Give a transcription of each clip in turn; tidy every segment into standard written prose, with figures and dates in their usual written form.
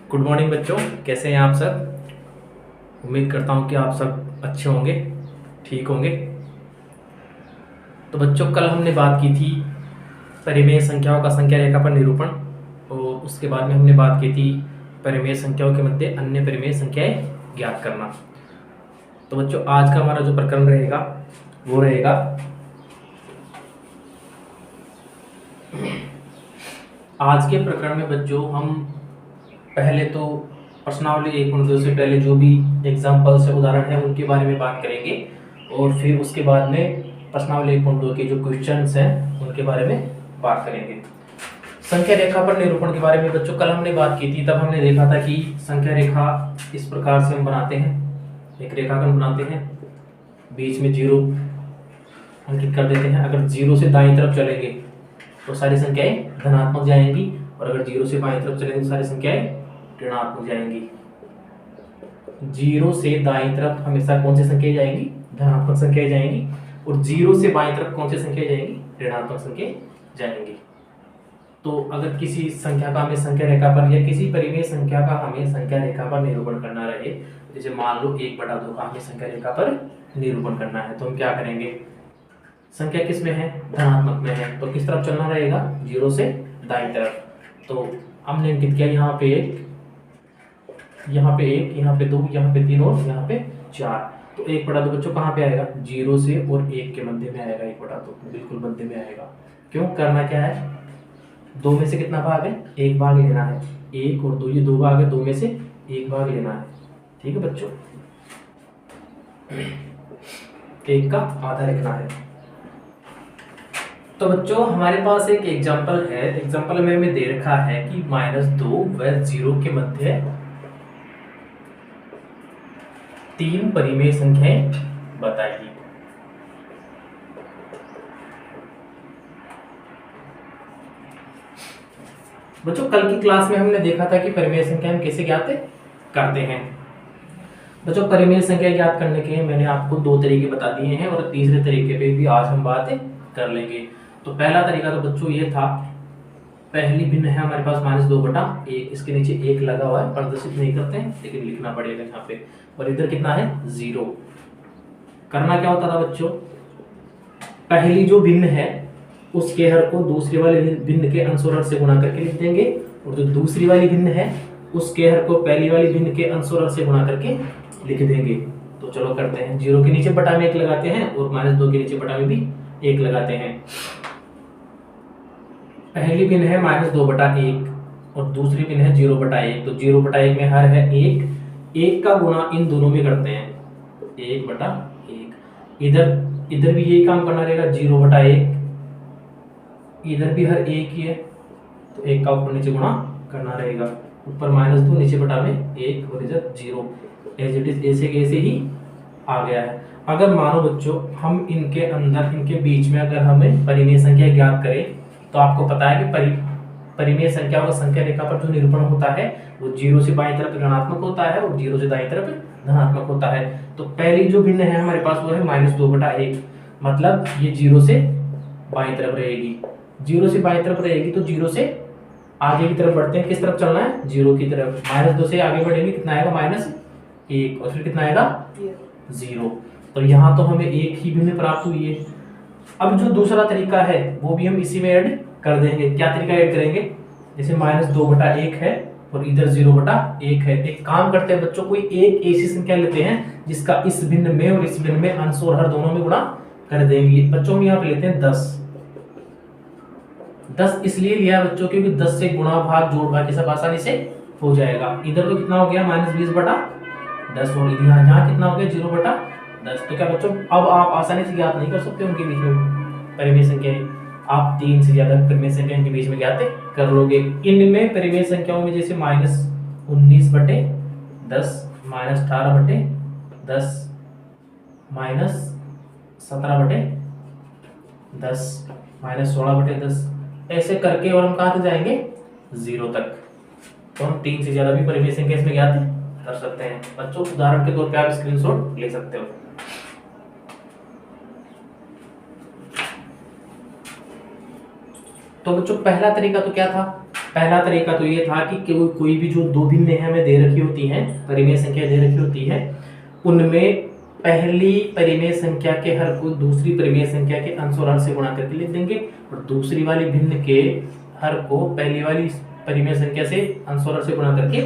Good morning बच्चों, कैसे हैं आप सब। उम्मीद करता हूं कि आप सब अच्छे होंगे, ठीक होंगे। तो बच्चों, कल हमने बात की थी परिमेय संख्याओं का संख्या रेखा पर निरूपण, और उसके बाद में हमने बात की थी परिमेय संख्याओं के मध्य अन्य परिमेय संख्याएं ज्ञात करना। तो बच्चों, आज का हमारा जो प्रकरण रहेगा वो रहेगा आज के प्रकरण में बच्चों हम पहले तो प्रश्नावली 1.2 से पहले जो भी एग्जाम्पल्स है, उदाहरण है, उनके बारे में बात करेंगे, और फिर उसके बाद में प्रश्नावली 1.2 के जो क्वेश्चंस हैं उनके बारे में बात करेंगे। संख्या रेखा पर निरूपण के बारे में बच्चों कल हमने बात की थी। तब हमने देखा था कि संख्या रेखा इस प्रकार से हम बनाते हैं, एक रेखाखंड बनाते हैं, बीच में 0 अंकित कर देते हैं। अगर 0 से दाईं तरफ चलेंगे तो सारी संख्याएं धनात्मक जाएंगी, और अगर 0 से बाईं तरफ चलेंगे तो सारी संख्याएं ऋणात्मक जाएंगी। 0 से दाईं तरफ हमेशा कौन सी संख्या जाएंगी? धनात्मक संख्याएं जाएंगी, और 0 से बाईं तरफ कौन सी संख्या जाएंगी? ऋणात्मक संख्या जाएंगी। तो अगर किसी संख्या का हमें संख्या रेखा पर या किसी परिमेय संख्या का हमें संख्या रेखा पर निरूपण करना रहे, जैसे मान लो 1/2 का हमें संख्या रेखा पर निरूपण करना है, तो हम क्या करेंगे? संख्या किस में है? धनात्मक में है, तो किस तरफ चलना रहेगा? 0 से दाईं तरफ। तो हमने अंकित किया यहाँ पे 1, यहाँ पे 1, यहाँ पे 2, यहाँ पे 3 और यहाँ पे 4। तो 1/2 बच्चों कहाँ पे आएगा? 0 से और 1 के मध्य में आएगा। 1/2 बिल्कुल मध्य में आएगा। क्यों? करना क्या है? 2 में से कितना भाग है? 1 भाग लेना है। 1 और 2, ये 2 भाग है, 2 में से 1 भाग लेना है। ठीक है बच्चों, 1 का आधा लिखना है। तो बच्चों, हमारे पास एक एग्जाम्पल है। एग्जाम्पल में हमें दे रखा है कि -2 व 0 के मध्य 3 परिमेय संख्याएं बताइए। बच्चों, कल की क्लास में हमने देखा था कि परिमेय संख्या हम कैसे ज्ञात करते हैं। बच्चों, परिमेय संख्या ज्ञात करने के मैंने आपको 2 तरीके बता दिए हैं, और तीसरे तरीके पे भी आज हम बात कर लेंगे। तो पहला तरीका तो बच्चों ये था, पहली भिन्न है हमारे पास -2/1, इसके नीचे 1 लगा हुआ है, प्रदर्शित नहीं करते हैं लेकिन लिखना पड़ेगा यहाँ पे, और इधर कितना है? 0। करना क्या होता था बच्चों? पहली जो भिन्न है उसके हर को दूसरी वाले भिन्न के अंश और हर से गुणा करके लिख देंगे, और जो दूसरी वाली भिन्न है उसके हर को पहली वाली भिन्न के अंश और हर से गुणा करके लिख देंगे। तो चलो करते हैं। 0 के नीचे बटा में 1 लगाते हैं, और -2 के नीचे बटा में भी 1 लगाते हैं। पहली भिन्न है -2/1 और दूसरी भिन्न है 0/1। तो 0/1 में हर है 1 का गुणा इन दोनों में करते हैं, 1/1। इधर भी यही काम करना रहेगा, 0/1। इधर भी हर 1 ही है, तो 1 का ऊपर नीचे गुणा करना रहेगा। ऊपर -2, नीचे बटा में 1, और इधर 0। एज इट इज ऐसे कैसे ही आ गया है। अगर मानो बच्चों हम इनके अंदर, इनके बीच में अगर हमें परिमेय संख्या ज्ञात करें, तो आपको पता है कि परिमेय संख्याओं का संख्या रेखा पर जो निरूपण होता है वो 0 से बाईं तरफ ऋणात्मक होता है, और 0 से दाईं तरफ धनात्मक होता है। तो पहली जो भिन्न है हमारे पास वो है -2/1, मतलब ये 0 से बाईं तरफ रहेगी। 0 से बाईं तरफ रहेगी, तो 0 से आगे की तरफ बढ़ते हैं। किस तरफ चलना है? 0 की तरफ। -2 से आगे बढ़ेंगे, कितना आएगा? -1, और फिर कितना आएगा? 0। तो यहाँ तो हमें एक ही भिन्न प्राप्त हुई है। अब जो दूसरा तरीका है वो भी हम इसी में ऐड कर देंगे। क्या तरीका ऐड करेंगे? जैसे -2/1 है और इधर 0/1 है। एक काम करते हैं बच्चों, कोई एक ऐसी संख्या लेते हैं जिसका इस भिन्न में और इस भिन्न में अंश और हर दोनों में गुणा कर देंगे। बच्चों हम यहाँ पे लेते हैं 10 इसलिए लिया बच्चों क्योंकि 10 से गुणा भाग जोड़ भाग ये सब आसानी से हो जाएगा। इधर तो कितना हो गया? -20/10, और यहाँ कितना हो गया? 0/10। तो क्या बच्चों, अब आप आसानी से ज्ञात नहीं कर सकते उनके बीच में परिमेय संख्याएं। आप 3 से ज्यादा परिमेय संख्या के बीच में ज्ञात कर लोगे। इनमें परिमेय संख्याओं में जैसे -19/10, -18/10, -17/10, -16/10, ऐसे करके, और हम कहाँ तक जाएंगे? 0 तक। तो हम 3 से ज्यादा भी परिमेय संख्या इसमें ज्ञात कर सकते हैं। बच्चों, उदाहरण के तौर पे आप स्क्रीनशॉट ले सकते हो। तो बच्चों, पहला तरीका तो क्या था? पहला तरीका तो ये था कि कोई भी जो दो भिन्न हमें दे रखी होती हैं, परिमेय संख्या दे रखी होती है, उनमें पहली परिमेय संख्या के हर को दूसरी परिमेय संख्या के अंश और हर से गुणा करके लिख देंगे, और दूसरी वाली भिन्न के हर को पहली वाली परिमेय संख्या से अंश और हर से गुणा करके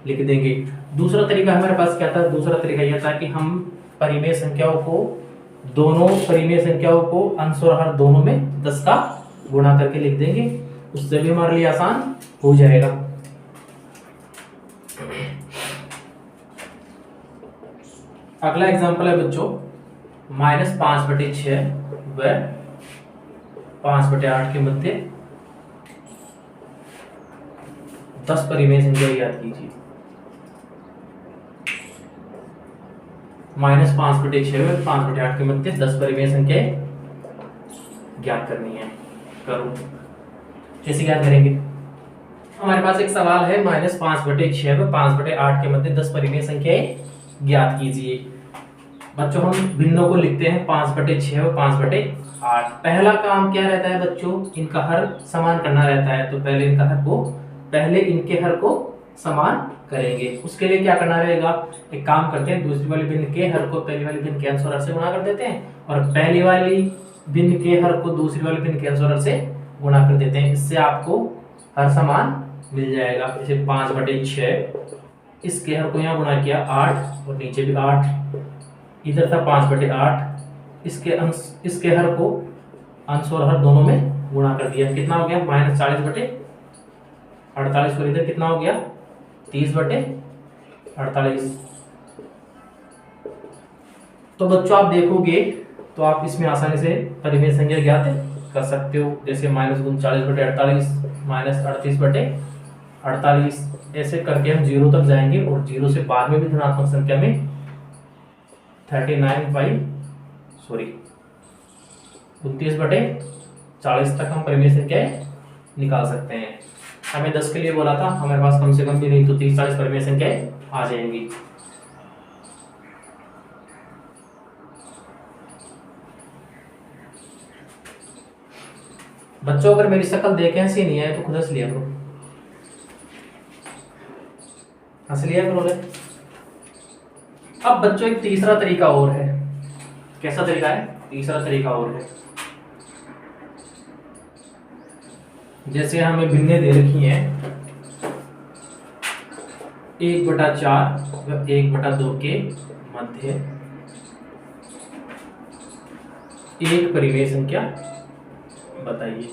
लिख देंगे। दूसरा तरीका हमारे पास क्या था? दूसरा तरीका यह था कि हम परिमेय संख्याओं को, दोनों परिमेय संख्याओं को अंश और हर दोनों में 10 का गुणा करके लिख देंगे, उससे भी हमारे लिए आसान हो जाएगा। अगला एग्जांपल है बच्चों -5/6 व 5/8 के मध्य 10 परिमेय संख्या याद कीजिए। -5/6 व 5/8 के मध्य 10 परिमेय संख्या ज्ञात करनी है। करो, कैसे ज्ञात करेंगे? हमारे पास एक सवाल है -5/6 व 5/8 के मध्य 10 परिमेय संख्याएं ज्ञात कीजिए। बच्चों हम भिन्नों को लिखते हैं 5/6 और 5/8। पहला काम क्या रहता है बच्चों? इनका हर समान करना रहता है। तो पहले इनके हर को समान करेंगे। उसके लिए क्या करना रहेगा? एक काम करते हैं, दूसरी वाली भिन्न के हर को पहली वाली भिन्न के अंश और हर से गुणा कर देते हैं, और पहली वाली भिन्न के हर को दूसरी वाली भिन्न के अंश और हर से गुणा कर देते हैं। इससे आपको हर समान मिल जाएगा। जैसे 5/6, इसके हर को यहाँ गुणा किया 8, और नीचे भी 8, इधर था 5/8, इसके हर को अंश और हर दोनों में गुणा कर दिया। कितना हो गया? -40/48, और इधर कितना हो गया? 30/48। तो बच्चों आप देखोगे तो आप इसमें आसानी से परिमेय संख्या ज्ञात कर सकते हो। जैसे -39/48, -38/48, ऐसे करके हम 0 तक जाएंगे, और 0 से बाद में भी धनात्मक संख्या में 29/40 तक हम परिमेय संख्याएं निकाल सकते हैं। हमें 10 के लिए बोला था, हमारे पास कम से कम भी नहीं तो 30-40 परिमेय संख्याएं आ जाएंगी। बच्चों अगर मेरी शक्ल देखें ऐसी नहीं है तो खुद हंस लिया करो, हंस लिया करो। अब बच्चों एक तीसरा तरीका और है। कैसा तरीका है? तीसरा तरीका और है। जैसे हमें भिन्नें दे रखी हैं 1/4 व 1/2 के मध्य एक परिमेय संख्या बताइए।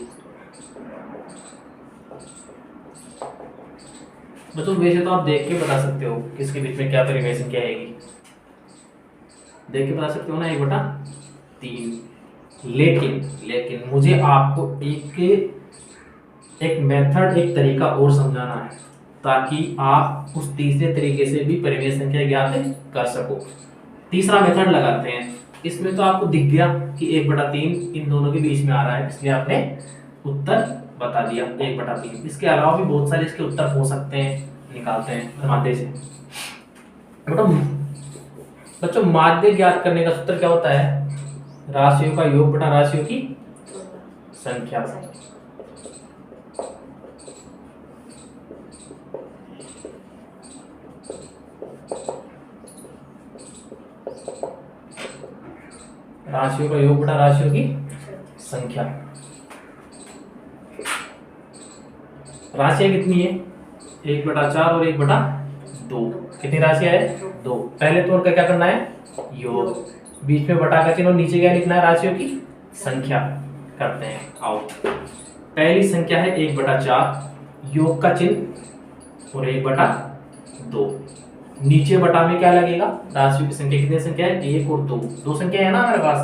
बच्चों वैसे तो आप देख के बता सकते हो किसके बीच में क्या परिमेय संख्या आएगी, देख के बता सकते हो ना, 1/3। लेकिन मुझे आपको एक मेथड, एक तरीका और समझाना है, ताकि आप उस तीसरे तरीके से भी परिमेय संख्या ज्ञात कर सको। तीसरा मेथड लगाते हैं। इसमें तो आपको दिख गया कि 1/3 इन दोनों के बीच में आ रहा है, इसलिए आपने उत्तर बता दिया 1/3। इसके अलावा भी बहुत सारे इसके उत्तर हो सकते हैं, निकालते हैं माध्य से। बच्चों माध्य ज्ञात करने का सूत्र क्या होता है? राशियों का योग बटा राशियों की संख्या। राशियों का योग बटा राशियों की संख्या। राशियां कितनी है? 1/4 और 1/2। कितनी राशियां है? 2। पहले तौर का क्या करना है? योग, बीच में बटा का चिन्ह और नीचे क्या लिखना है? राशियों की संख्या करते हैं। आओ, पहली संख्या है 1/4, योग का चिन्ह और 1/2। नीचे बटा में क्या लगेगा? राशियों की संख्या। कितनी संख्या है? 1 और 2। 2 संख्या है ना हमारे पास,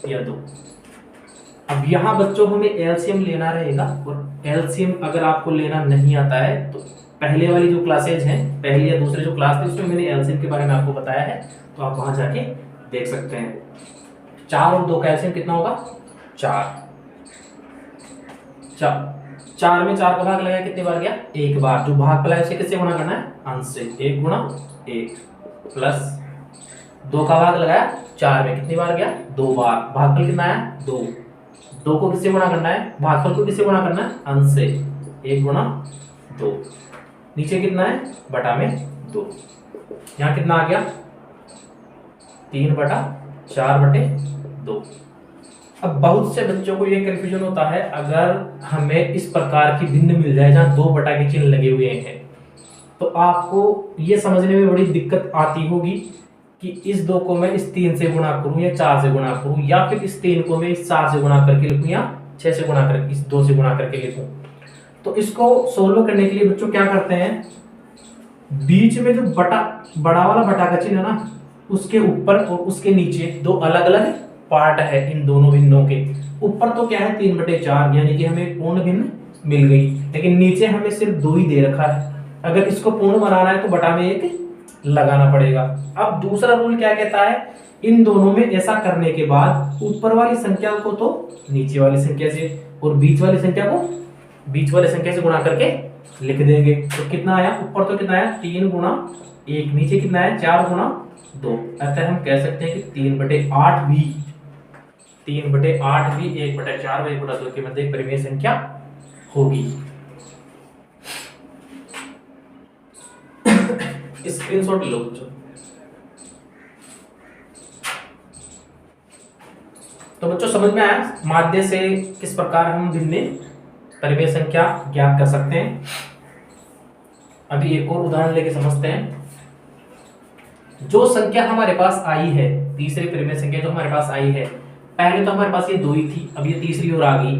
या 2। अब यहाँ बच्चों हमें एलसीएम लेना रहेगा, और एलसीएम अगर आपको लेना नहीं आता है तो पहले वाली जो क्लासेज हैं, पहली या दूसरे जो क्लास थी, उसमें मैंने एलसीएम के बारे में आपको बताया है, तो आप वहां जाके देख सकते हैं। 4 और 2 का एलसीएम कितना होगा? 4। 4 में 4 का भाग लगाया, कितनी बार गया? 1 बार। जो भाग पला है उसे किससे गुणा करना है? अंश से। 1 × 1 प्लस 2 का भाग लगाया 4 में, कितनी बार गया? 2 बार। भागफल कितना है? 2। 2 को किससे गुणा करना है? भागफल को किससे गुणा करना है? अंश से। 1 गुणा 2, नीचे कितना है बटा में 2, यहाँ कितना आ गया 3/4/2। अब बहुत से बच्चों को ये कंफ्यूजन होता है, अगर हमें इस प्रकार की भिन्न मिल जाए जहाँ 2 बटा के चिन्ह लगे हुए हैं, तो आपको ये समझने में बड़ी दिक्कत आती होगी कि इस 2 को मैं इस 3 से गुणा करूं या 4 से गुणा करूं, या फिर इस 3 को मैं इस 4 से गुणा करके लिखूं या 6 से गुणा करके इस 2 से गुणा करके लिखूं। तो इसको सोल्व करने के लिए बच्चों क्या करते हैं, बीच में जो बड़ा वाला बटा का चिन्ह है ना, उसके ऊपर और उसके नीचे 2 अलग अलग पार्ट है। इन दोनों भिन्नों के ऊपर तो क्या है 3/4, यानी कि हमें पूर्ण भिन्न मिल गई, लेकिन नीचे हमें सिर्फ 2 ही दे रखा है। अगर इसको पूर्ण बनाना है तो बटा में 1 लगाना पड़ेगा। अब दूसरा रूल क्या कहता है, इन दोनों में ऐसा करने के बाद ऊपर वाली संख्या को तो नीचे वाली संख्या से और बीच वाली संख्या को बीच वाली संख्या से गुणा करके लिख देंगे। तो कितना आया, ऊपर तो कितना आया 3 गुणा 1, नीचे कितना है 4 गुणा 2। अतः हम कह सकते हैं कि 3/8 भी 1/4 व 1/2 के मध्य एक परिमेय संख्या होगी। स्क्रीनशॉट लो बच्चों। तो बच्चों समझ में आया माध्य से किस प्रकार हम भिन्न परिमेय संख्या ज्ञात कर सकते हैं। अभी एक और उदाहरण लेके समझते हैं। जो संख्या हमारे पास आई है, तीसरी परिमेय संख्या जो हमारे पास आई है, पहले तो हमारे पास ये 2 ही थी, अब ये तीसरी और आ गई।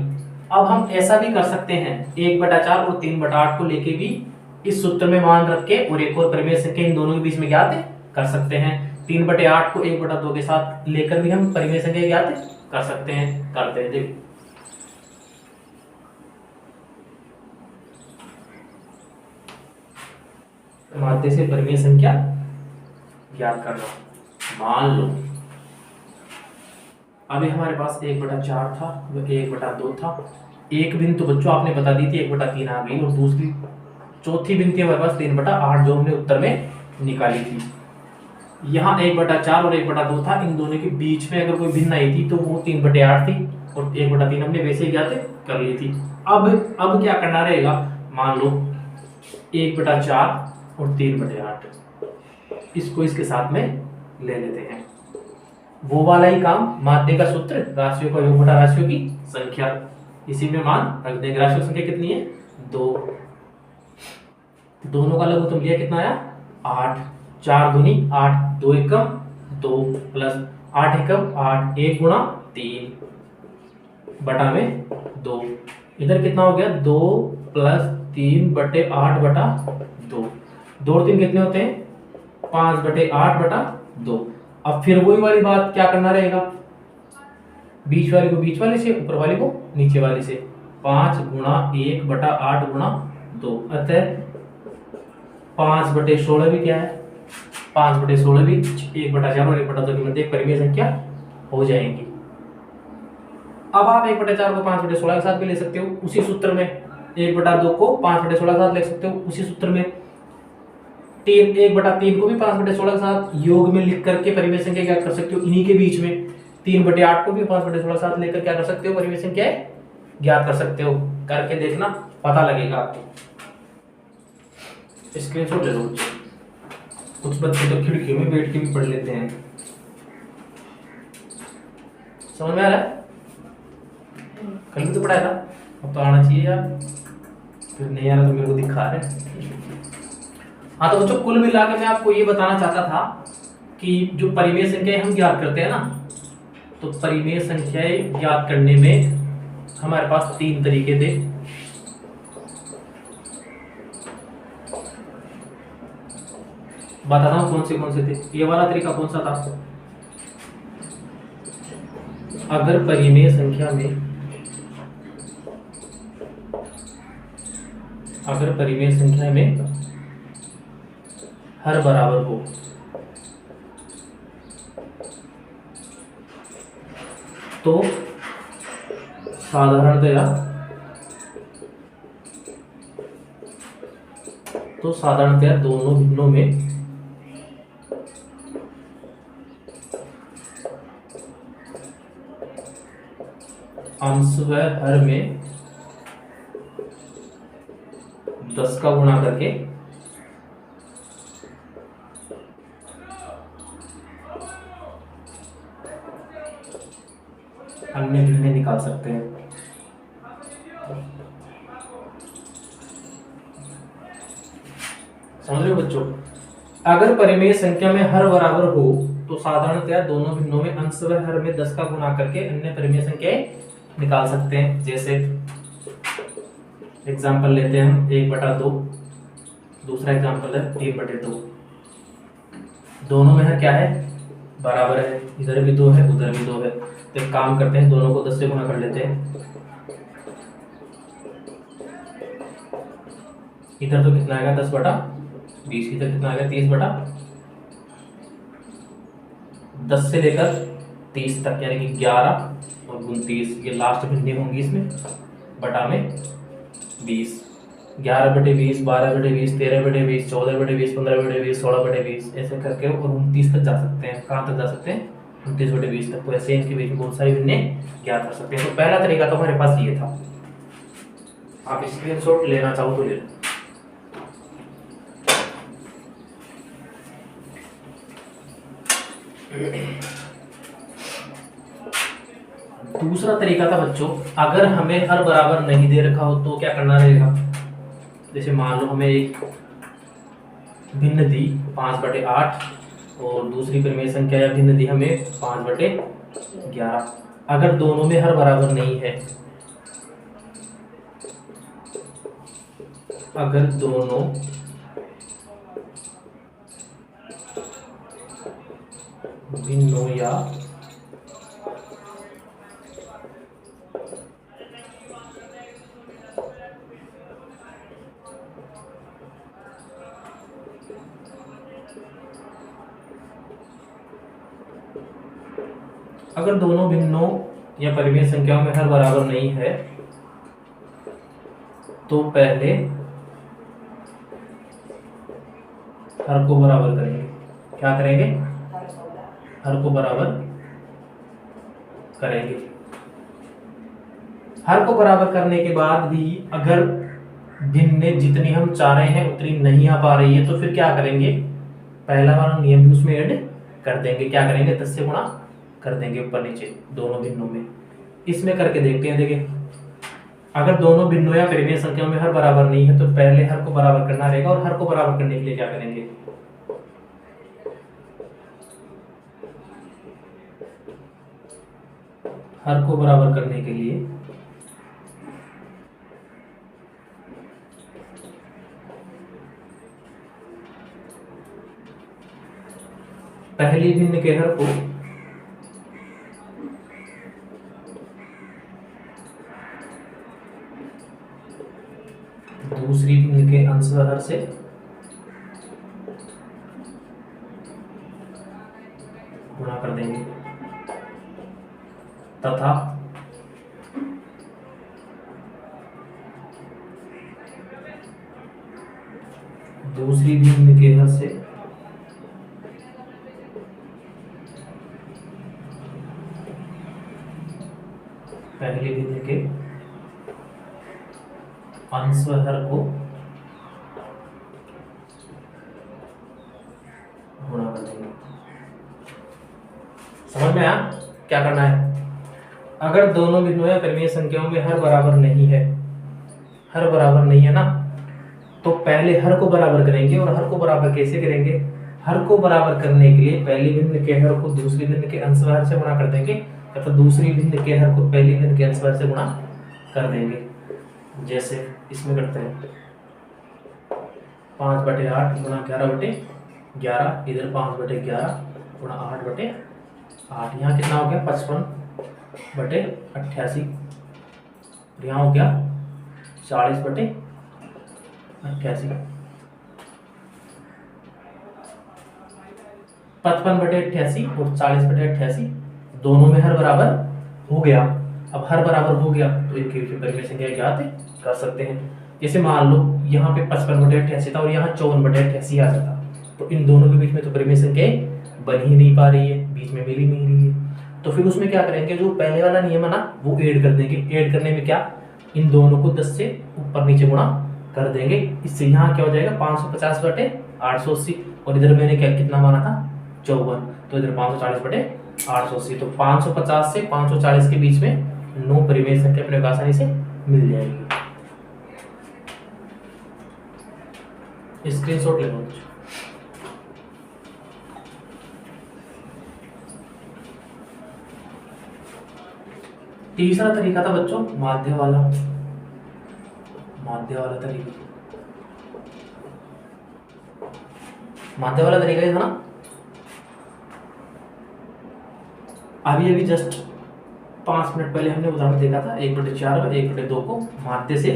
अब हम ऐसा भी कर सकते हैं 1/4 और 3/8 को लेके भी इस सूत्र में मान रख के और एक और परिमेय संख्या इन दोनों के बीच में ज्ञात कर सकते हैं। 3/8 को 1/2 के साथ लेकर भी हम परिमेय संख्या ज्ञात कर सकते हैं। करते हैं देखो, माध्य से परिमेय संख्या ज्ञात करना। मान लो अभी हमारे पास 1/4 था, वो 1/2 था। एक भिन्न तो बच्चों आपने बता दी थी 1/3 आ गई, और दूसरी चौथी भिन्न थी हमारे पास 3/8 जो हमने उत्तर में निकाली थी। यहाँ 1/4 और 1/2 था, इन दोनों के बीच में अगर कोई भिन्न आई थी तो वो 3/8 थी और 1/3 हमने वैसे ही ज्ञात कर ली थी। अब क्या करना रहेगा, मान लो 1/4 और 3/8 इसको इसके साथ में ले लेते हैं। वो वाला ही काम, माध्य का सूत्र, राशियों का योग बटा राशियों की संख्या, इसी में मान रख देंगे। राशियों की संख्या कितनी है 2, दोनों का लघुत्तम लिया कितना आया 8, 4 दूनी 8, 2 एकम 2 प्लस 8 एकम 8, 1 गुणा 3 बटा में 2। इधर कितना हो गया 2 प्लस 3/8/2, 2 और 3 कितने होते हैं 5/8/2। अब फिर वही वाली बात क्या करना रहेगा, बीच वाले को बीच वाले से, ऊपर वाले को नीचे वाले से। 5 गुणा 1/8 गुणा 2, अतः 5/16 भी क्या है 5/16 भी 1/4 और 1/2 के मध्य एक परिमेय संख्या हो जाएंगी। अब आप 1/4 को 5/16 के साथ भी ले सकते हो उसी सूत्र में, 1/2 को 5/16 के साथ ले सकते हो उसी सूत्र में, 1/3 को भी 5/16 के साथ योग में लिख करके परिमेय संख्या क्या कर सकते हो इन्हीं के बीच में। 3/8 को भी 5/16 के साथ लेकर क्या कर सकते हो परिमेय संख्या ज्ञात कर सकते हो। करके देखना पता लगेगा आपको। स्क्रीनशॉट ले लो। कुछ बच्चे तो खिड़कियों में बैठ के भी पढ़ लेते हैं। समझ में आ रहा है, कल भी तो पढ़ाया था, अब तो आना चाहिए यार, फिर नहीं आ रहा तो मेरे को दिखा रहे। हाँ तो बच्चों कुल मिला के मैं आपको ये बताना चाहता था कि जो परिमेय संख्याएं हम ज्ञात करते हैं ना, तो परिमेय संख्याएं ज्ञात करने में हमारे पास 3 तरीके थे। बताता हूँ कौन से थे। ये वाला तरीका कौन सा था, अगर परिमेय संख्या में हर बराबर हो तो साधारणतया दोनों भिन्नों में अंश व हर में 10 का गुणा करके अन्य भिन्न निकाल सकते हैं। समझ रहे हो बच्चों? अगर परिमेय संख्या में हर बराबर हो तो साधारणतया दोनों भिन्नों में अंश व हर में 10 का गुणा करके अन्य परिमेय संख्याएं निकाल सकते हैं। जैसे एग्जाम्पल लेते हैं हम 1/2, दूसरा एग्जाम्पल है 1/2। दोनों में हर क्या है? बराबर है, इधर भी 2 है उधर भी 2 है। तो एक काम करते हैं, दोनों को 10 से गुणा कर लेते हैं। इधर तो कितना आएगा? 10/20। इधर कितना आएगा? 30/10 से लेकर 30 तक, यानी कि 11 और 29 ये लास्ट भिन्नें होंगी इसमें, बटा में 20। 11/20, 12/20, 13/20, 14/20, 15/20, 16/20 ऐसे करके और 29 तक जा सकते हैं। कहाँ तक जा सकते हैं? 29/20 तक। तो ऐसे इनके बीच में बहुत सारी भिन्नें ज्ञात कर सकते हैं। तो पहला तरीका तो हमारे पास ये था। आप स्क्रीनशॉट लेना चाहो तो ले लो। दूसरा तरीका था बच्चों, अगर हमें हर बराबर नहीं दे रखा हो तो क्या करना रहेगा? जैसे मान लो हमें एक भिन्न दी 5/8 और दूसरी परिमेय संख्या या भिन्न दी हमें 5/11। अगर दोनों में हर बराबर नहीं है, अगर दोनों भिन्नों या अगर दोनों भिन्नों या परिमेय संख्याओं में हर बराबर नहीं है तो पहले हर को बराबर करेंगे। क्या करेंगे? हर को बराबर करेंगे। हर को बराबर करने के बाद भी अगर भिन्न जितनी हम चाह रहे हैं उतनी नहीं आ पा रही है तो फिर क्या करेंगे? पहला वाला नियम भी उसमें ऐड कर देंगे। क्या करेंगे? 10 से गुणा कर देंगे ऊपर नीचे दोनों भिन्नों में। इसमें करके देखते हैं। देखिए, अगर दोनों भिन्नों या परिमेय संख्याओं में हर बराबर नहीं है तो पहले हर को बराबर करना रहेगा। और हर को बराबर करने के लिए क्या करेंगे? हर को बराबर करने के लिए पहली भिन्न के हर को दूसरी भिन्न के अंश व हर से गुणा कर देंगे तथा दूसरी भिन्न के हर से पहली भिन्न के अंश व हर को गुणा कर देंगे। समझ में आया क्या करना है? अगर दोनों भिन्नों या परिमेय संख्याओं में हर बराबर नहीं है, हर बराबर नहीं है ना, तो पहले हर को बराबर करेंगे। और हर को बराबर कैसे करेंगे? हर को बराबर करने के लिए पहली भिन्न के हर को दूसरी भिन्न के अंश व हर से गुणा कर देंगे तथा दूसरी भिन्न के हर को पहली भिन्न के अंश व हर से गुणा कर देंगे। जैसे इसमें करते हैं 5/8 गुणा 11/11। इधर 5/11 गुणा 8/8। यहाँ कितना हो गया? 55/88। यहाँ हो गया 40/88। 55/88 और 40/88 दोनों में हर बराबर हो गया। अब हर बराबर हो गया तो इनके बीच में परिमेय संख्या ज्ञात कर सकते हैं। जैसे मान लो यहाँ पे 55/88 था और यहाँ 54/88 आ जाता, तो इन दोनों के बीच में तो परिमेय संख्या बन ही नहीं पा रही है, बीच में मिल ही नहीं रही है। तो फिर उसमें क्या करेंगे? जो पहले वाला नियम है ना वो ऐड कर देंगे। ऐड करने में क्या? इन दोनों को 10 से ऊपर नीचे गुणा कर देंगे। इससे यहाँ क्या हो जाएगा 550 बटे 880, और इधर मैंने क्या कितना माना था 54, तो इधर 540 बटे 880। तो 550 से 540 के बीच में 9 परिमेय संख्या अपने को आसानी से मिल जाएगी। स्क्रीनशॉट ले लो। तीसरा तरीका था बच्चों माध्य वाला तरीका। माध्य वाला तरीका ये था ना, अभी जस्ट 5 मिनट पहले हमने उदाहरण देखा था 1/4 व 1/2 को माध्य से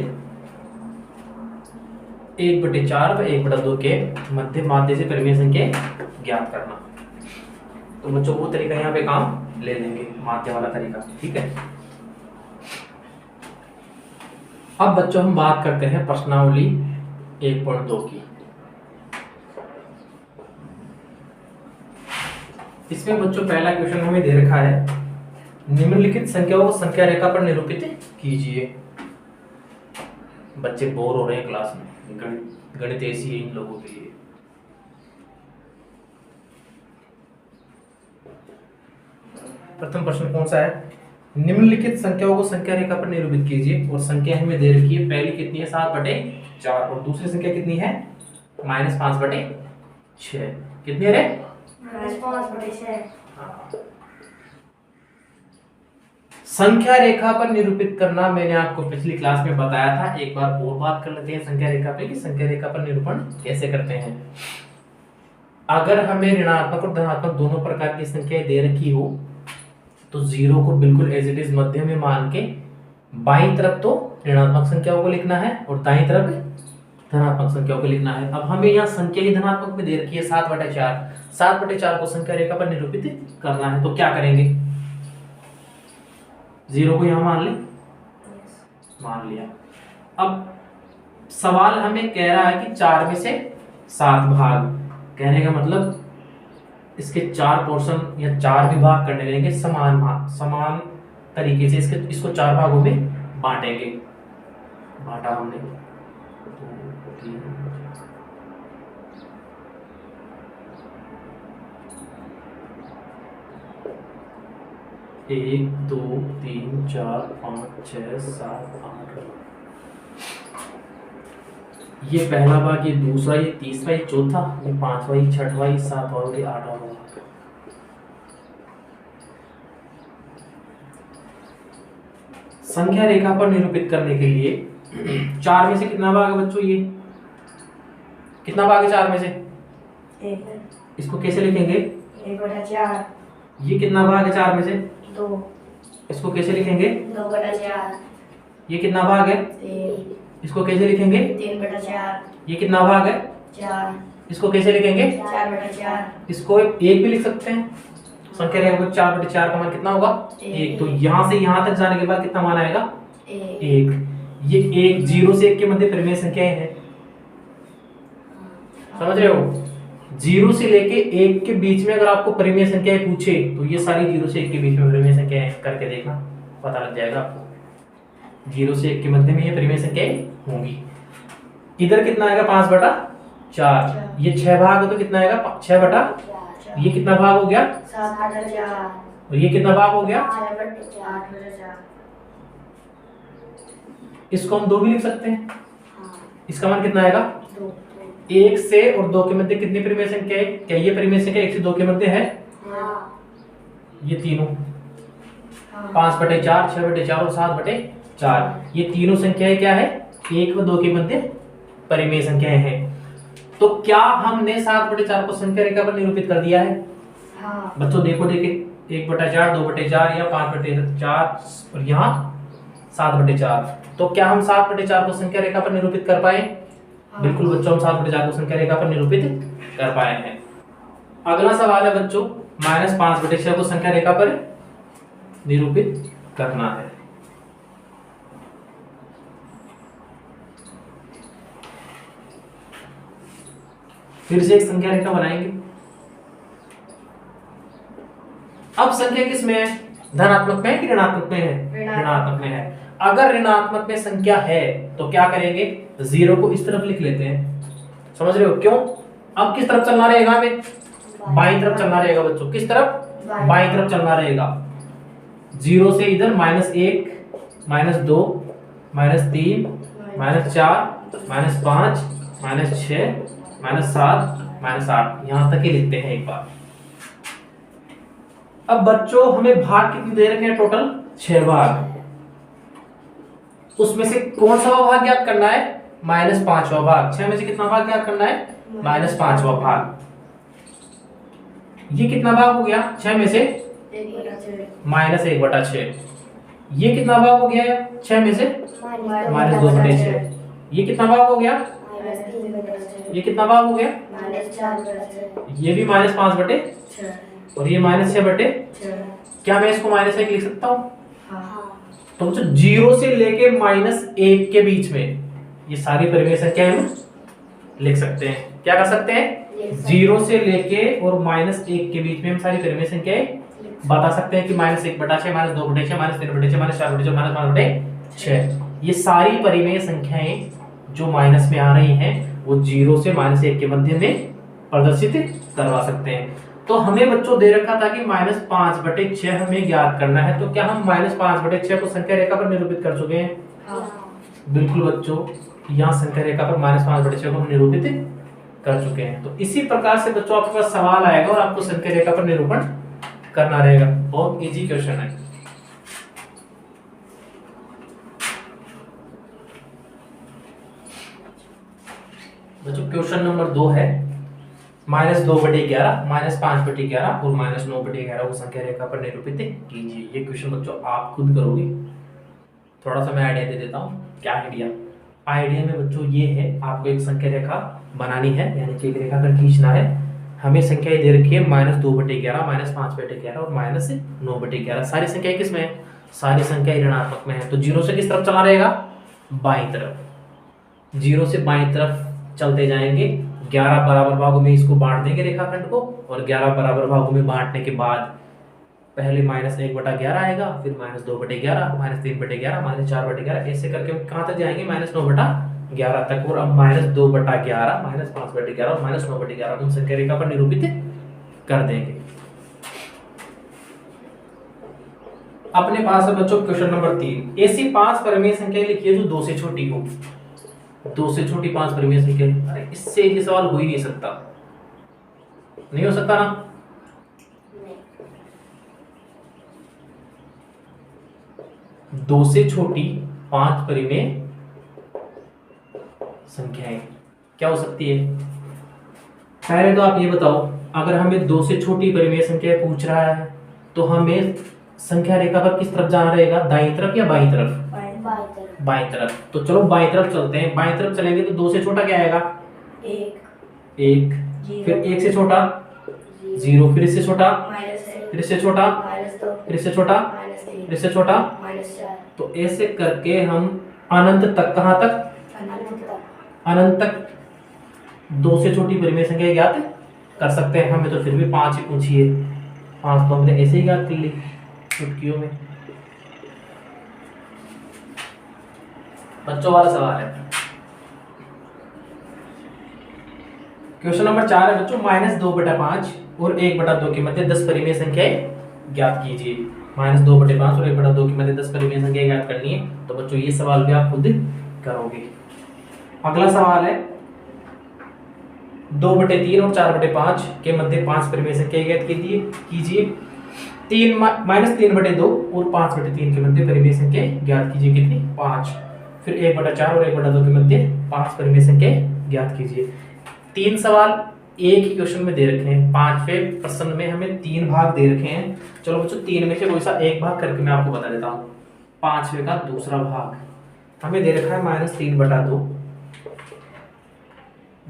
1/4 व 1/2 के मध्य माध्य से परिमेय संख्या ज्ञात करना। तो बच्चों वो तरीका यहाँ पे काम ले लेंगे, माध्य वाला तरीका। ठीक है, अब बच्चों हम बात करते हैं प्रश्नावली 1.2 की। इसमें बच्चों पहला क्वेश्चन हमें दे रखा है, निम्नलिखित संख्याओं को संख्या रेखा पर निरूपित कीजिए। बच्चे बोर हो रहे हैं क्लास में, गणित ऐसी है इन लोगों के लिए। प्रथम प्रश्न कौन सा है, निम्नलिखित संख्याओं को संख्या रेखा पर निरूपित कीजिए, और संख्या हमें दे रखी है, पहली कितनी है 7/4, और दूसरी संख्या कितनी है -5/6। कितनी है रे? -5/6। संख्या रेखा पर निरूपित करना मैंने आपको पिछली क्लास में बताया था। एक बार और बात कर लेते हैं संख्या रेखा पे कि संख्या रेखा पर निरूपण कैसे करते हैं। अगर हमें ऋणात्मक और धनात्मक दोनों प्रकार की संख्याएं दे रखी हो तो 0 को बिल्कुल एज इट इज मध्य में मान के बाईं तरफ तो ऋणात्मक संख्याओं को लिखना है और दाईं तरफ धनात्मक संख्याओं को लिखना है। अब हमें यहाँ संख्या ही धनात्मक में दे रखी है 7/4। 7/4 को संख्या रेखा पर निरूपित करना है, तो क्या करेंगे, 0 को यहाँ मान ले, मान लिया। अब सवाल हमें कह रहा है कि 4 में से 7 भाग, कहने का मतलब इसके 4 पोर्शन या 4 विभाग करने रहेंगे समान तरीके से। इसको 4 भागों में बांटेंगे। बांटा हमने 1 2 3 4 5 6 7 8। ये पहला भाग, ये दूसरा, ये तीसरा, ये चौथा, ये 5वां, ये 6वां, ये 7वां और ये 8वां भाग। संख्या रेखा पर निरूपित करने के लिए 4 में से कितना भाग है बच्चों, ये कितना भाग है 4 में से? 1। इसको कैसे लिखेंगे? 1/4। ये कितना भाग है 4 में से? 2। इसको कैसे लिखेंगे? 2/4। ये कितना भाग है? 3। इसको कैसे लिखेंगे? 3/4। ये कितना भाग है? 4। इसको कैसे लिखेंगे? 4/4। इसको 1 भी लिख सकते हैं। संख्या रेखा पर 4/4 का मान कितना होगा? 1। तो यहाँ से यहाँ तक जाने के बाद कितना मान आएगा? 1। ये 1 0 से 1 के मध्य परिमेय संख्याएं हैं, समझ रहे हो? 0 से लेके 1 के बीच में अगर आपको परिमेय संख्याएं पूछे तो ये सारी 0 से 1 के बीच में परिमेय संख्याएं करके देखना, पता लग जाएगा आपको। 0 से 1 के मध्य में ये परिमेय संख्याएं होंगी। इधर कितना आएगा? 5/4। ये 6 भाग है तो कितना आएगा? 6/4। ये कितना भाग हो गया? 7/4। और ये कितना भाग हो गया? 6/4। इसको हम 2 भी लिख सकते हैं। इसका मान कितना आएगा? 2। 1 से और 2 के मध्य कितनी परिमेय संख्या है? क्या ये परिमेय संख्या 1 से 2 के मध्य है? ये तीनों 5/4, 6/4 और 7/4। ये तीनों संख्याएं क्या है? 1 व 2 के मध्य परिमेय संख्याएं हैं। तो क्या हमने 7/4 को संख्या रेखा पर निरूपित कर दिया है? हाँ। बच्चों देखो, देखे 1/4, 2/4 या 5/4 और यहाँ 7/4। तो क्या हम 7/4 को संख्या रेखा पर निरूपित कर पाए? हाँ। बिल्कुल बच्चों, हम 7/4 को संख्या रेखा पर निरूपित कर पाए हैं। अगला सवाल है बच्चों, -5/6 को संख्या रेखा पर निरूपित करना है। फिर से एक संख्या रेखा बनाएंगे। अब संख्या किस में है? धनात्मक में है कि ऋणात्मक में है? ऋणात्मक में है। अगर ऋणात्मक में संख्या है तो क्या करेंगे? 0 को इस तरफ लिख लेते हैं, समझ रहे हो क्यों? अब किस तरफ चलना रहेगा हमें? बाईं तरफ चलना रहेगा बच्चों। किस तरफ? बाईं तरफ चलना रहेगा। 0 से इधर -1, -2, -3, -4, -5, -6, -7, -8 यहां तक ही लिखते हैं एक बार। अब बच्चों हमें भाग कितनी दे रखे हैं? टोटल 6 भाग। उसमें से कौन सा भाग ज्ञात करना है? -5वां भाग। 6 में से कितना भाग ज्ञात करना है? -5वां भाग। ये कितना भाग हो गया 6 में से? -1/6। ये कितना भाग हो गया 6 में से? -2/6। ये कितना भाग हो गया? ये कितना भाग हो गया? ये भी -5/6 और ये -6/6। क्या मैं इसको -1 लिख सकता हूँ? तो बच्चों 0 से लेके -1 के बीच में ये सारी परिमेय संख्याएं हम लिख सकते हैं। क्या कर सकते हैं? 0 से लेके और -1 के बीच में हम सारी परिमेय संख्याएं बता सकते हैं कि -1/6, -2/6, -3/6, -4/6, -5/6। ये सारी परिमेय संख्याएं जो माइनस में आ रही हैं वो 0 से -1 के मध्य में प्रदर्शित करवा सकते हैं। तो हमें बच्चों दे रखा था कि -5/6 हमें ज्ञात करना है। तो क्या हम -5/6 को संख्या रेखा पर निरूपित कर चुके हैं? बिल्कुल बच्चों, यहाँ संख्या रेखा पर -5/6 को हम निरूपित कर चुके हैं। तो इसी प्रकार से बच्चों आपके पास सवाल आएगा और आपको संख्या रेखा पर निरूपण करना रहेगा। बहुत इजी क्वेश्चन है। बच्चों क्वेश्चन नंबर 2 है -2/11, -5/11 और -9/11 को संख्या रेखा पर निरूपित कीजिए। ये क्वेश्चन बच्चों आप खुद करोगे। थोड़ा सा मैं आइडिया दे देता हूँ। क्या आइडिया? आइडिया में बच्चों ये है, आपको एक संख्या रेखा बनानी है, यानी कि एक रेखा खंड खींचना है। हमें संख्याएं दे रखी है -2/11, -5/11 और -9/11। सारी संख्याएं किस में है? सारी संख्याएं ऋणात्मक में है। तो 0 से किस तरफ चला रहेगा? बाईं तरफ। 0 से बाईं तरफ चलते जाएंगे। 11 बराबर भागों में इसको बांट देंगे रेखाखंड को, और 11 बराबर भागों में बांटने के बाद पहले -1/11 आएगा, फिर -2/11, -3/11, -4/11, ऐसे करके हम कहां तक जाएंगे? -9/11 तक। और अब -2/11, -5/11 और -9/11 को संख्या रेखा पर निरूपित कर देंगे। अपने पास है बच्चों क्वेश्चन नंबर 3। ऐसी 5 परिमेय संख्याएं लिखिए जो 2 से छोटी हो। 2 से छोटी 5 परिमेय संख्या। अरे इससे ये सवाल हो ही नहीं सकता। नहीं हो सकता ना? 2 से छोटी 5 परिमेय संख्याएं क्या हो सकती है? पहले तो आप ये बताओ, अगर हमें 2 से छोटी परिमेय संख्या पूछ रहा है तो हमें संख्या रेखा पर किस तरफ जाना रहेगा? दाईं तरफ या बाईं तरफ? बाईं तरफ। तो चलो बाईं तरफ चलते हैं। बाईं तरफ चलेंगे तो 2 से छोटा क्या आएगा? 1। फिर 1 से छोटा 0, फिर इससे छोटा, फिर इससे छोटा, फिर इससे छोटा, फिर इससे छोटा। तो ऐसे करके हम अनंत तक, कहां तक? अनंत तक 2 से छोटी परिमेय संख्या ज्ञात कर सकते हैं। हमें तो फिर भी 5 ही पूछी है। 5 तो हमने ऐसे ही ज्ञात कर ली चुटकियों में। बच्चों वाला सवाल है। क्वेश्चन नंबर 4 है बच्चों, -2/5 और 1/2 के मध्य 10 परिमेय संख्याएं ज्ञात कीजिए। -2/5 और 1/2 के मध्य 10 परिमेय संख्याएं ज्ञात करनी है। तो बच्चों ये सवाल भी आप खुद करोगे। अगला सवाल है 2/3 और 4/5 के मध्य 5 परिमेय संख्याएं ज्ञात कीजिए। 3-3/2 और 5/3 के मध्य परिमेय संख्याएं ज्ञात कीजिए। कितनी? 5। फिर 1/4 और 1/2 के मध्य 5 परिमेय संख्याएं ज्ञात कीजिए। 3 सवाल एक ही क्वेश्चन में दे रखे हैं। 5वें प्रश्न में हमें 3 भाग दे रखे हैं। चलो बच्चों 3 में से कोई सा एक भाग करके मैं आपको बता देता हूँ। 5वें का दूसरा भाग हमें दे रखा है -3/2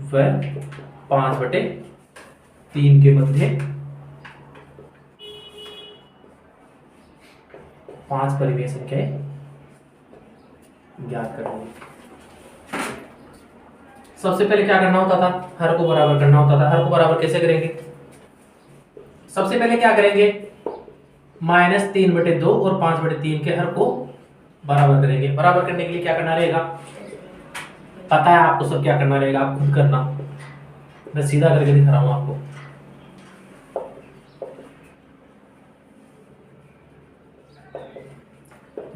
व 5/3 के मध्य 5 परिमेय संख्याएं ज्ञात करेंगे। सबसे पहले क्या करना होता था? हर को बराबर करना होता था। हर को बराबर कैसे करेंगे? सबसे पहले क्या करेंगे? -3/2 और 5/3 के हर को बराबर करेंगे। बराबर करने के लिए क्या करना रहेगा? पता है आपको सब क्या करना रहेगा, आप खुद करना, मैं सीधा करके दिखा रहा हूं आपको।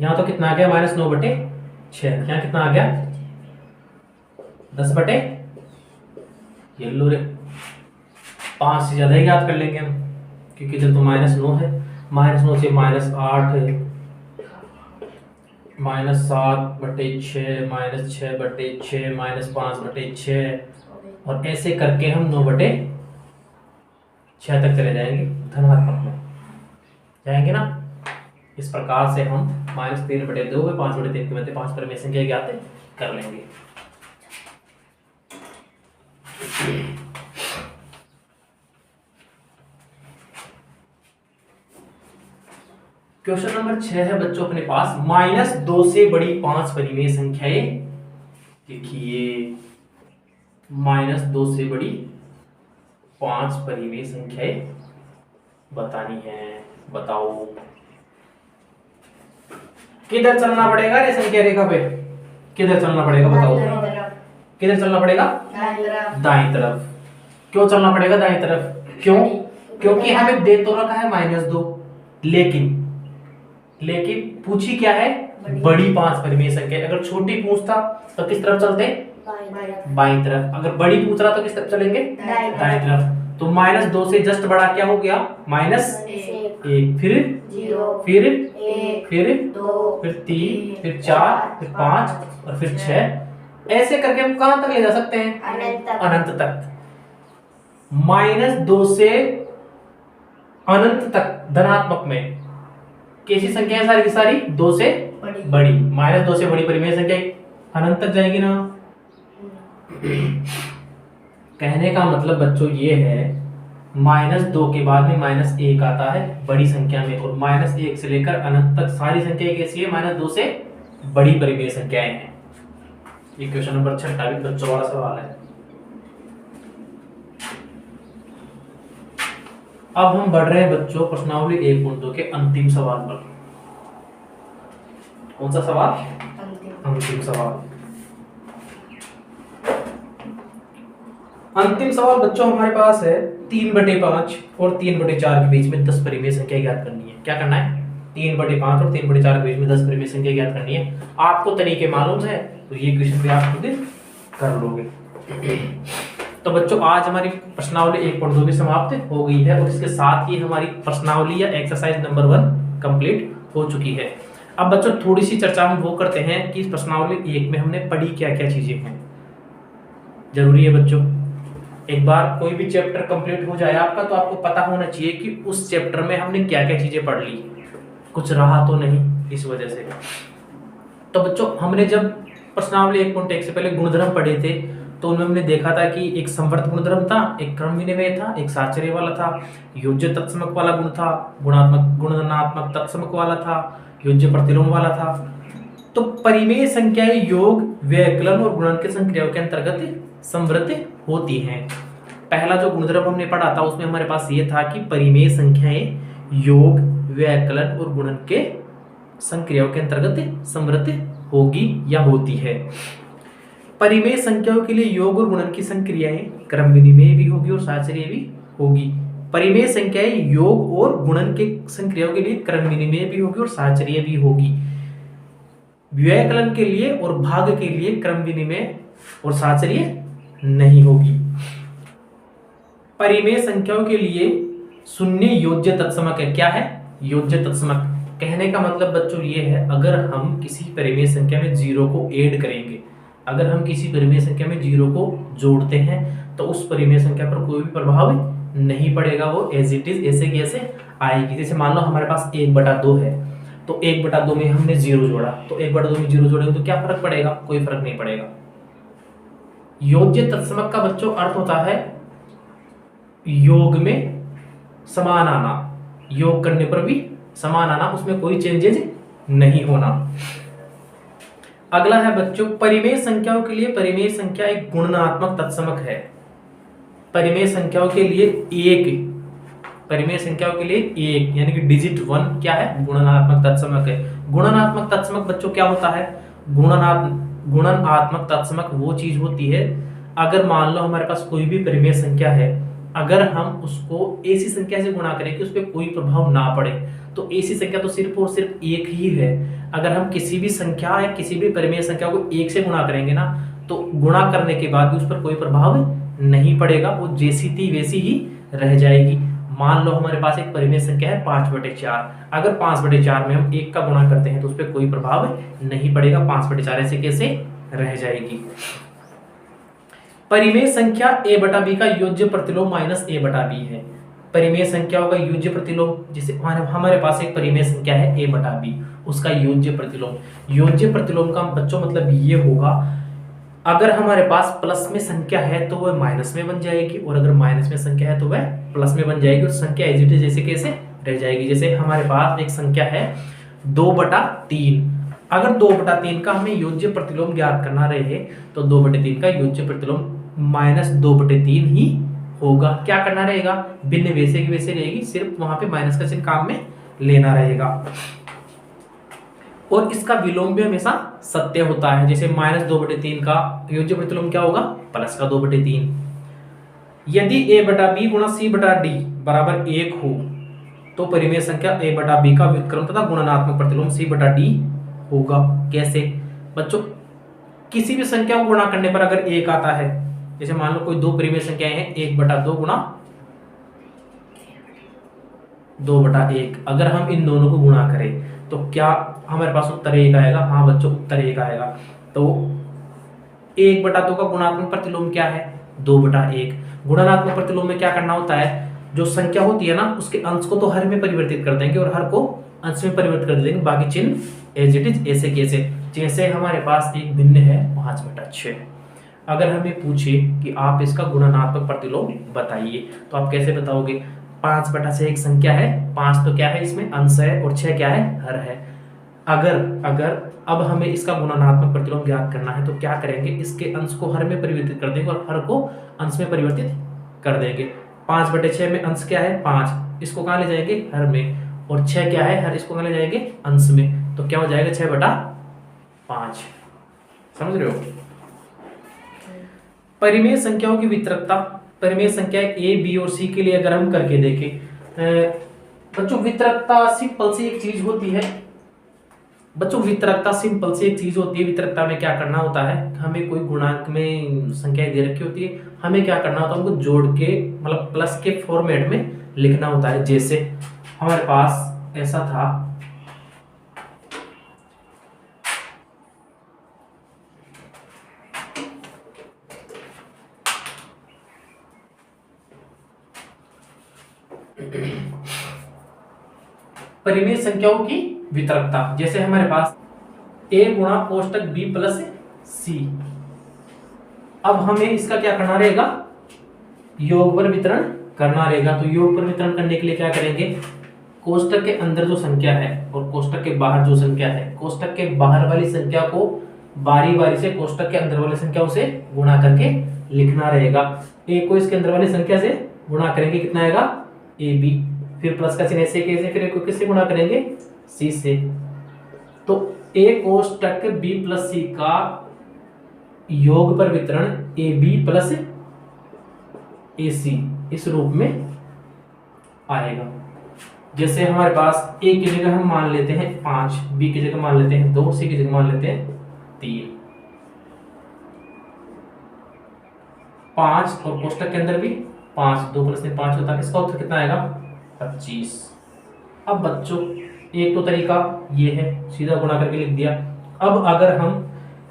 यहां तो कितना आ गया -9/6, यहां कितना आ गया 10/, ये लो रे 5 से ज्यादा ही याद कर लेंगे हम, क्योंकि इधर तो -9 है, -9 से -8, -7/6, -6/6, -5/6, और ऐसे करके हम 9/6 तक चले जाएंगे, धनात्मक में जाएंगे ना। इस प्रकार से हम -3/2 में 5/3 की मध्य 5 परिमेय संख्या ज्ञात कर लेंगे। क्वेश्चन नंबर 6 है बच्चों अपने पास, -2 से बड़ी 5 परिमेय संख्याएं लिखिए। -2 से बड़ी 5 परिमेय संख्याएं बतानी है, बताओ किधर चलना पड़ेगा रे संख्या रेखा पे, किधर चलना पड़ेगा बताओ, किधर चलना पड़ेगा, दाईं तरफ। क्यों चलना पड़ेगा दाईं तरफ, क्यों, क्योंकि हमें दे तो रखा है -2, लेकिन पूछी क्या है, बड़ी 5 परिमेय संख्या। अगर छोटी पूछता तो किस तरफ चलते, बाईं तरफ। अगर बड़ी पूछ रहा तो किस तरफ चलेंगे, दाईं तरफ। तो -2 से जस्ट बड़ा क्या हो गया, -1, फिर 0, फिर 2, फिर 3, फिर 4, फिर 5 और फिर 6। ऐसे करके हम कहां तक ले जा सकते हैं, अनंत तक। -2 से अनंत तक धनात्मक में कैसी संख्या है सारी की सारी, 2 से बड़ी। -2 से बड़ी परिमेय संख्या अनंत तक जाएगी ना। कहने का मतलब बच्चों ये है, -2 के बाद में -1 आता है बड़ी संख्या में, और -1 से लेकर अनंत तक सारी संख्या कैसी है, -2 से बड़ी परिमेय संख्याएं हैं। ये क्वेश्चन नंबर 6 भी बच्चों वाला सवाल है। अब हम बढ़ रहे हैं बच्चों प्रश्नावली 1.2 के अंतिम सवाल पर। कौन सा सवाल, अंतिम सवाल। अंतिम सवाल बच्चों हमारे पास है 3/5 और 3/4 के बीच में 10 परिमेय संख्या ज्ञात करनी है। क्या करना है, 3/5 और 3/4 के बीच में 10 परिमेय संख्या ज्ञात करनी है। आपको तरीके मालूम है तो ये क्वेश्चन भी आप खुद कर लोगे। तो बच्चों आज हमारी प्रश्नावली 1.2 भी समाप्त हो गई है, और इसके साथ ही हमारी प्रश्नावली या एक्सरसाइज नंबर 1 कंप्लीट हो चुकी है। अब बच्चों थोड़ी सी चर्चा हम वो करते हैं कि इस प्रश्नावली 1 में हमने पढ़ी क्या क्या चीजें हैं। जरूरी है बच्चों, एक बार कोई भी चैप्टर कंप्लीट हो जाए आपका तो आपको पता होना चाहिए कि उस चैप्टर में हमने क्या क्या चीजें पढ़ ली, कुछ रहा तो नहीं इस वजह से। तो बच्चों हमने जब प्रश्नावली 1.1 से पहले गुणधर्म पढ़े थे तो उनमें हमने देखा था कि एक संवर्त गुणधर्म था, एक क्रम विनिमय था, एक साचर्य वाला था, योज्य तत्समक वाला गुण था, गुणनात्मक तत्समक वाला था, योज्य प्रतिलोम वाला था। तो परिमेय संख्याएं योग, व्यवकलन और गुणन के संक्रियाओं के अंतर्गत संवृत होती हैं। पहला जो गुणधर्म हमने पढ़ा था उसमें हमारे पास ये था कि परिमेय संख्याएं योग, व्यवकलन और गुणन के संक्रियाओं के अंतर्गत संवृत होगी या होती है। परिमेय संख्याओं के लिए योग और गुणन की संक्रियाएं क्रम विनिमय भी होगी और साचर्य भी होगी। परिमेय संख्याएं योग और गुणन के संक्रियाओं के लिए क्रम विनिमय भी होगी और साचर्य भी होगी। व्यवकलन के लिए और भाग के लिए क्रम विनिमय और साचर्य नहीं होगी। परिमेय संख्याओं के लिए शून्य योज्य तत्समक है। क्या है योज्य तत्समक? कहने का मतलब बच्चों ये है, अगर हम किसी परिमेय संख्या में जीरो को ऐड करेंगे, अगर हम किसी परिमेय संख्या में जीरो को जोड़ते हैं तो उस परिमेय संख्या पर कोई भी प्रभाव नहीं पड़ेगा, वो एज इट इज ऐसे की ऐसे आएगी। जैसे मान लो हमारे पास 1/2 है, तो 1/2 में हमने जीरो जोड़ा, तो 1/2 में जीरो जोड़ेंगे तो क्या फर्क पड़ेगा? कोई फर्क नहीं पड़ेगा। योज्य तत्समक का बच्चों अर्थ होता है योग में समान आना, योग करने पर भी समान आना, उसमें कोई चेंजेज नहीं होना। अगला है बच्चों परिमेय संख्याओं के लिए परिमेय संख्या एक गुणनात्मक तत्समक है। परिमेय संख्याओं के लिए एक, परिमेय संख्याओं के लिए एक यानी कि डिजिट 1 क्या है? गुणनात्मक तत्समक है। गुणनात्मक तत्समक बच्चों क्या होता है? गुणनात्मक तत्समक वो चीज होती है, अगर मान लो हमारे पास कोई भी परिमेय संख्या है, अगर हम उसको ऐसी संख्या से गुणा करें कि उस पर कोई प्रभाव ना पड़े, तो ऐसी संख्या तो सिर्फ और सिर्फ एक ही है। अगर हम किसी भी संख्या या किसी भी परिमेय संख्या को एक से गुणा करेंगे ना, तो गुणा करने के बाद भी उस पर कोई प्रभाव नहीं पड़ेगा, वो जैसी थी वैसी ही रह जाएगी। मान लो हमारे पास एक परिमेय संख्या है 5/4, अगर 5/4 में हम 1 का गुणा करते हैं तो उस पर कोई प्रभाव नहीं पड़ेगा, 5/4 ऐसे कैसे रह जाएगी। परिमेय संख्या a/b का योज्य प्रतिलोम माइनस a/b है। परिमेय संख्याओं का योज्य प्रतिलोम, जैसे हमारे पास एक परिमेय संख्या है a/b, उसका योज्य प्रतिलोम, योज्य प्रतिलोम का बच्चों मतलब ये होगा, अगर हमारे पास प्लस में संख्या है तो वह माइनस में बन जाएगी, और अगर माइनस में संख्या है तो वह प्लस में बन जाएगी, और संख्या एज इट इज जैसे कैसे रह जाएगी। जैसे हमारे पास एक संख्या है 2/3, अगर 2/3 का हमें योज्य प्रतिलोम ज्ञात करना रहे तो 2/3 का योज्य प्रतिलोम -2/3 ही होगा। क्या करना रहेगा, भिन्न वैसे की वैसे रहेगी, सिर्फ वहां पे माइनस का चिन्ह काम में लेना रहेगा, और इसका विलोम भी हमेशा सत्य होता है। जैसे -2/3 का योज्य प्रतिलोम क्या होगा, +2/3। यदि a/b गुणा c/d बराबर 1 हो तो परिमेय संख्या a/b का व्युत्क्रम तथा गुणनात्मक प्रतिलोम c/d होगा। कैसे बच्चों, किसी भी संख्या को गुणा करने पर अगर 1 आता है, जैसे मान लो कोई दो परिमेय संख्याएं हैं, 1/2 गुणा 2/1, अगर हम इन दोनों को गुणा करें तो क्या हमारे पास उत्तर 1 आएगा। हाँ बच्चों, उत्तर 1 आएगा। तो 1/2 का गुणात्मक प्रतिलोम क्या है, 2/1। गुणात्मक प्रतिलोम में क्या करना होता है, जो संख्या होती है ना उसके अंश को तो हर में परिवर्तित कर देंगे और हर को अंश में परिवर्तित कर देंगे, बाकी चिन्ह एज इट इज ऐसे कैसे। जैसे हमारे पास एक भिन्न है 5/6, अगर हमें पूछे कि आप इसका गुणनात्मक प्रतिलोम बताइए तो आप कैसे बताओगे। 5/6 एक संख्या है, 5 तो क्या है इसमें अंश है, और 6 क्या है हर है। अगर अब हमें इसका गुणनात्मक प्रतिलोम ज्ञात करना है तो क्या करेंगे, इसके अंश को हर में परिवर्तित कर देंगे और हर को अंश में परिवर्तित कर देंगे। 5/6 में अंश क्या है 5, इसको कहाँ ले जाएंगे हर में, और 6 क्या है हर, इसको कहाँ ले जाएंगे अंश में, तो क्या हो जाएगा 6/5। समझ रहे हो। परिमेय संख्याओं की वितरकता, परिमेय संख्या a, b और c के लिए अगर हम करके देखें बच्चों, वितरकता सिंपल सी एक चीज होती है। बच्चों वितरकता सिंपल सी एक चीज होती है। वितरकता में क्या करना होता है, हमें कोई गुणांक में संख्याएं दे रखी होती है, हमें क्या करना होता है उनको जोड़ के मतलब प्लस के फॉर्मेट में लिखना होता है। जैसे हमारे पास ऐसा था, परिमेय संख्याओं की वितरकता, जैसे हमारे पास a गुणा कोष्टक b प्लस c। अब हमें इसका क्या करना रहेगा, योग पर वितरण करना रहेगा। तो योग पर वितरण करने के लिए क्या करेंगे, कोष्टक के अंदर जो संख्या है और कोष्टक के बाहर जो संख्या है, कोष्टक के बाहर वाली संख्या को बारी बारी से कोष्टक के अंदर वाली संख्याओं से गुणा करके लिखना रहेगा। a को इसके अंदर वाली संख्या से गुणा करेंगे, कितना आएगा ab, फिर प्लस का चिन्ह ऐसे कैसे, फिर को किससे गुणा करेंगे c से। तो a कोष्टक b प्लस c का योग पर वितरण ab प्लस ac इस रूप में आएगा। जैसे हमारे पास a की जगह हम मान लेते हैं 5, b की जगह मान लेते हैं 2, c की जगह मान लेते हैं 3। 5 और कोष्टक के अंदर भी 5, 2 + 3 5 होता है, इसका उत्तर कितना आएगा 25। अब बच्चों एक तो तरीका ये है, सीधा गुणा करके लिख दिया। अब अगर हम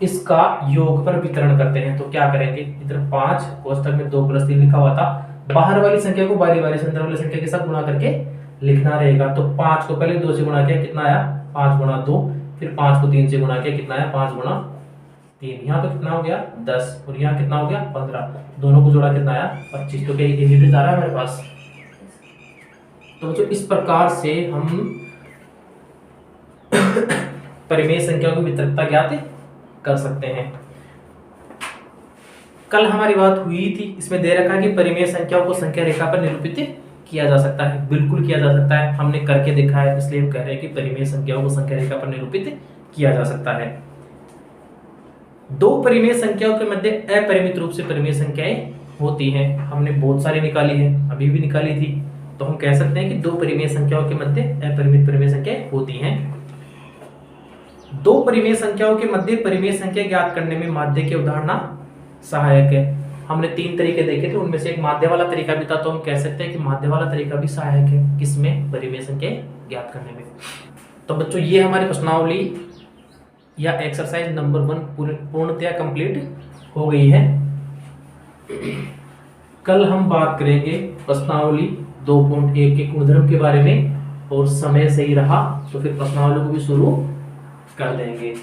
इसका योग पर वितरण करते हैं तो क्या करेंगे, इधर 5 कोष्टक में 2 + 3 लिखा हुआ था, बाहर वाली संख्या को बारी बारी से अंदर वाली संख्या के साथ गुणा करके लिखना रहेगा। तो 5 को पहले 2 से गुणा किया, कितना आया 5 × 2, फिर 5 को 3 से गुणा किया, कितना आया 5 × 3। यहाँ तो कितना हो गया 10, और यहाँ कितना हो गया 15, दोनों को जोड़ा कितना आया 25। तो क्या ये यूनिट आ रहा है हमारे पास। तो जो इस प्रकार से हम परिमेय संख्याओं की वितरकता ज्ञात कर सकते हैं। कल हमारी बात हुई थी, इसमें दे रखा है कि परिमेय संख्याओं को संख्या रेखा पर निरूपित किया जा सकता है। बिल्कुल किया जा सकता है, हमने करके देखा है, इसलिए हम कह रहे हैं कि परिमेय संख्याओं को संख्या रेखा पर निरूपित किया जा सकता है। दो परिमेय संख्याओं के मध्य अपरिमित रूप से परिमेय संख्याएं होती हैं। हमने बहुत सारी निकाली है, अभी भी निकाली थी, तो हम कह सकते हैं कि दो परिमेय संख्याओं के मध्य अपरिमित परिमेय संख्याएं होती हैं। दो परिमेय संख्याओं के मध्य परिमेय संख्या ज्ञात करने में माध्य की अवधारणा सहायक है। हमने तीन तरीके देखे थे, उनमें से एक माध्य वाला तरीका भी था, तो हम कह सकते हैं कि माध्य वाला तरीका भी सहायक है किसमें, परिमेय संख्या ज्ञात करने में। तो बच्चों ये हमारी प्रश्नावली या एक्सरसाइज नंबर 1 पूर्णतया कंप्लीट हो गई है। कल हम बात करेंगे प्रश्नावली 2.1 के गुणधर्म के बारे में, और समय सही रहा तो फिर प्रश्नावली को भी शुरू कर देंगे।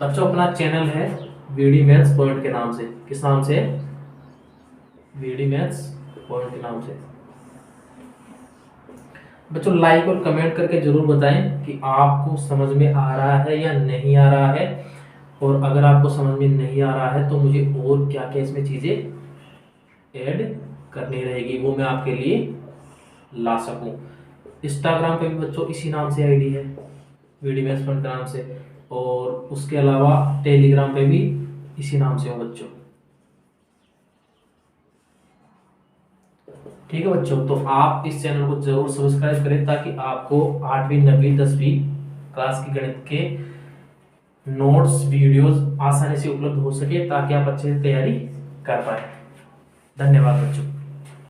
बच्चों अपना चैनल है वीडी मैथ्स पॉइंट के नाम से, किस नाम से, वीडी मैथ्स पॉइंट के नाम से। बच्चों लाइक और कमेंट करके जरूर बताएं कि आपको समझ में आ रहा है या नहीं आ रहा है, और अगर आपको समझ में नहीं आ रहा है तो मुझे और क्या क्या इसमें चीज़ें ऐड करनी रहेगी, वो मैं आपके लिए ला सकूं। इंस्टाग्राम पे भी बच्चों इसी नाम से आईडी है, वीडी मैथ्स पॉइंट के नाम से, और उसके अलावा टेलीग्राम पे भी इसी नाम से हो बच्चों। ठीक है बच्चों, तो आप इस चैनल को जरूर सब्सक्राइब करें ताकि आपको 8वीं 9वीं 10वीं क्लास की गणित के नोट्स वीडियोस आसानी से उपलब्ध हो सके, ताकि आप अच्छे से तैयारी कर पाए। धन्यवाद बच्चों।